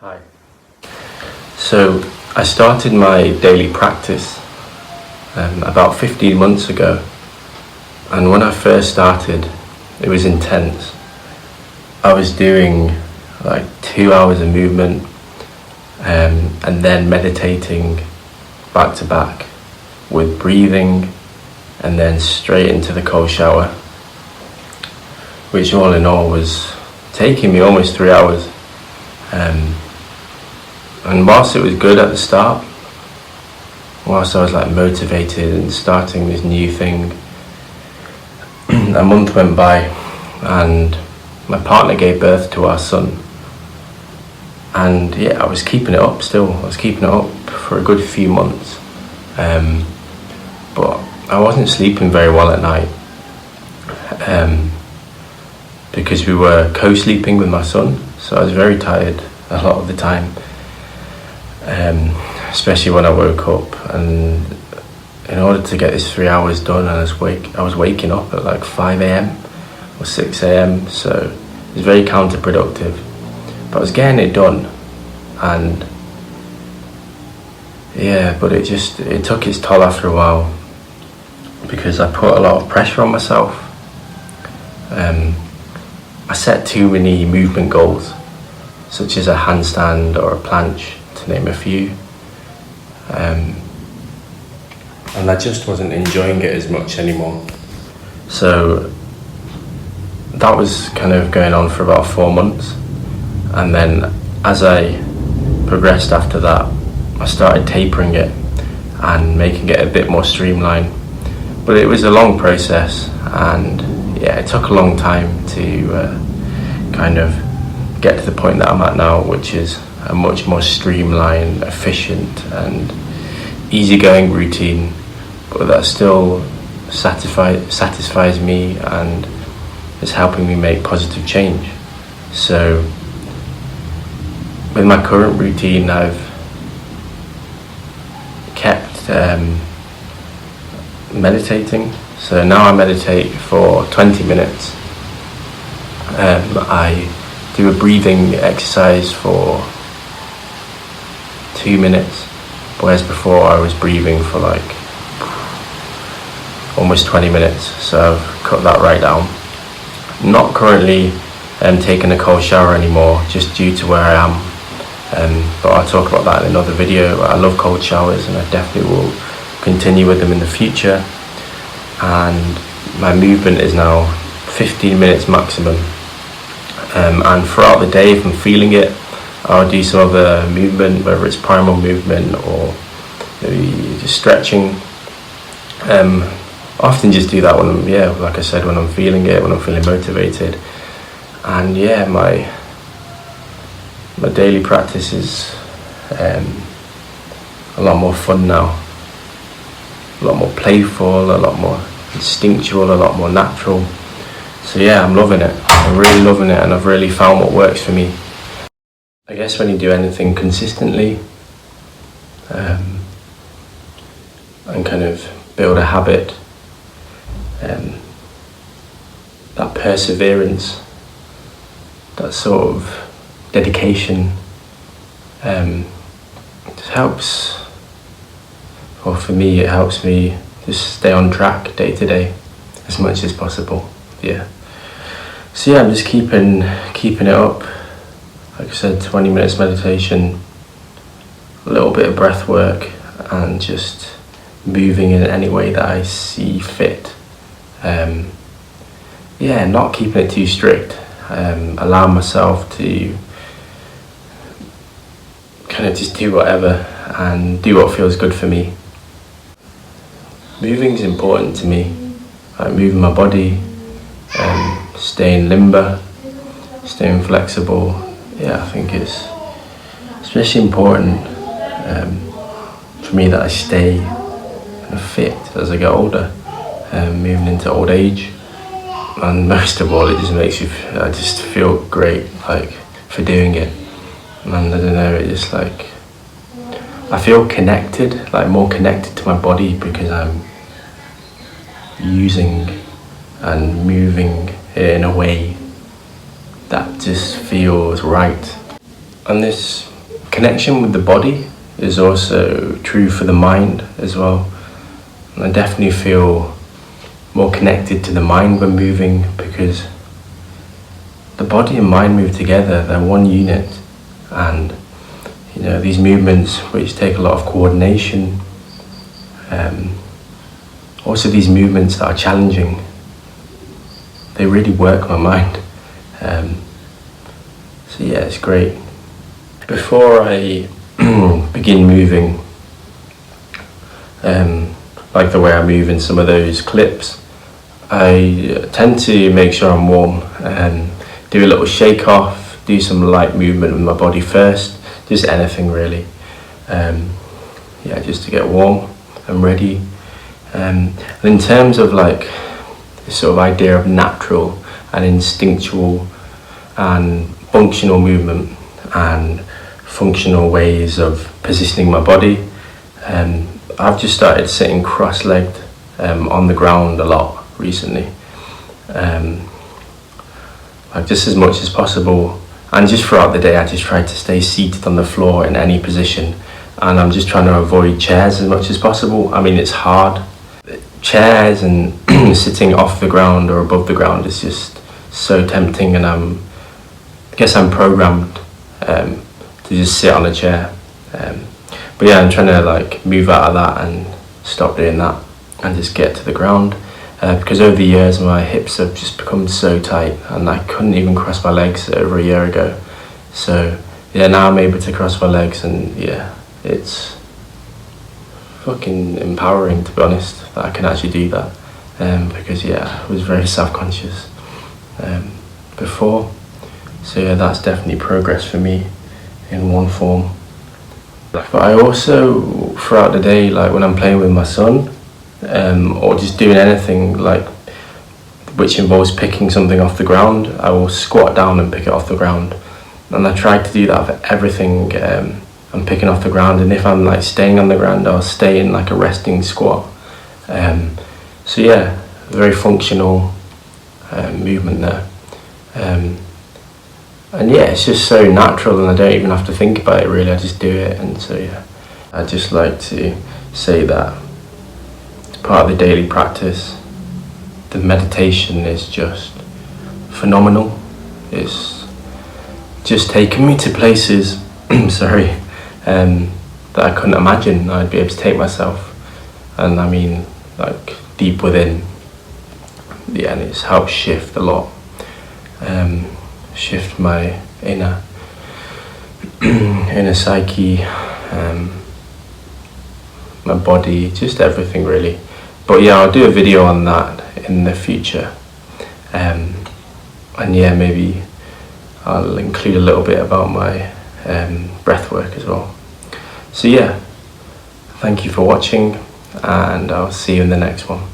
Hi. So I started my daily practice about 15 months ago, and when I first started it was intense. I was doing like 2 hours of movement and then meditating back to back with breathing and then straight into the cold shower, which all in all was taking me almost 3 hours. And whilst it was good at the start, whilst I was like motivated and starting this new thing, a month went by and my partner gave birth to our son. And yeah, I was keeping it up still. I was keeping it up for a good few months. But I wasn't sleeping very well at night because we were co-sleeping with my son. So I was very tired a lot of the time. Especially when I woke up, and in order to get this 3 hours done, I was waking up at like 5 a.m. or 6 a.m. so it was very counterproductive, but I was getting it done. And yeah, but it took its toll after a while because I put a lot of pressure on myself. I set too many movement goals, such as a handstand or a planche, to name a few, and I just wasn't enjoying it as much anymore. So that was kind of going on for about 4 months, and then as I progressed after that, I started tapering it and making it a bit more streamlined. But it was a long process, and yeah, it took a long time to kind of get to the point that I'm at now, which is a much more streamlined, efficient and easygoing routine, but that still satisfies me and is helping me make positive change. So with my current routine, I've kept meditating. So now I meditate for 20 minutes. I do a breathing exercise for 2 minutes, whereas before I was breathing for like almost 20 minutes, so I've cut that right down. Not currently taking a cold shower anymore, just due to where I am, but I'll talk about that in another video. I love cold showers and I definitely will continue with them in the future. And my movement is now 15 minutes maximum, and throughout the day, if I'm feeling it, I'll do some other movement, whether it's primal movement or maybe just stretching. Often just do that when like I said, when I'm feeling it, when I'm feeling motivated. And yeah, my daily practice is a lot more fun now, a lot more playful, a lot more instinctual, a lot more natural. So yeah, I'm loving it. I'm really loving it, and I've really found what works for me. I guess when you do anything consistently and kind of build a habit, that perseverance, that sort of dedication, just helps, or for me it helps me just stay on track day to day as much as possible. Yeah. So yeah, I'm just keeping it up. Like I said, 20 minutes meditation, a little bit of breath work, and just moving in any way that I see fit. Yeah, not keeping it too strict. Allow myself to kind of just do whatever and do what feels good for me. Moving is important to me. Like moving my body, staying limber, staying flexible. Yeah, I think it's especially important for me that I stay kind of fit as I get older, moving into old age. And most of all, it just makes you, I just feel great, like, for doing it. And I don't know, it just like, I feel connected, like more connected to my body, because I'm using and moving in a way that just feels right. And this connection with the body is also true for the mind as well. And I definitely feel more connected to the mind when moving, because the body and mind move together, they're one unit. And you know, these movements which take a lot of coordination, also these movements that are challenging, they really work my mind. So yeah, it's great. Before I begin moving, like the way I move in some of those clips, I tend to make sure I'm warm and do a little shake off, do some light movement with my body first, just anything really. Yeah, just to get warm and ready. And in terms of like this sort of idea of natural and instinctual and functional movement and functional ways of positioning my body, I've just started sitting cross-legged on the ground a lot recently, like just as much as possible. And just throughout the day I just try to stay seated on the floor in any position, and I'm just trying to avoid chairs as much as possible. I mean, it's hard. Chairs and sitting off the ground or above the ground is just so tempting, and I guess I'm programmed to just sit on a chair. But yeah, I'm trying to like move out of that and stop doing that and just get to the ground, because over the years my hips have just become so tight and I couldn't even cross my legs over a year ago. So yeah, now I'm able to cross my legs, and yeah, it's fucking empowering, to be honest, that I can actually do that, because yeah, I was very self-conscious before. So yeah, that's definitely progress for me in one form. But I also, throughout the day, like when I'm playing with my son, or just doing anything like which involves picking something off the ground, I will squat down and pick it off the ground. And I try to do that for everything I'm picking off the ground. And if I'm like staying on the ground, I'll stay in like a resting squat. So yeah, very functional movement there. And yeah, it's just so natural, and I don't even have to think about it really, I just do it. And so yeah, I'd just like to say that it's part of the daily practice. The meditation is just phenomenal. It's just taken me to places sorry, that I couldn't imagine I'd be able to take myself. And I mean, like deep within. Yeah, and it's helped shift a lot. Shift my inner psyche, my body, just everything really. But yeah, I'll do a video on that in the future, and yeah, maybe I'll include a little bit about my breath work as well. So yeah, thank you for watching, and I'll see you in the next one.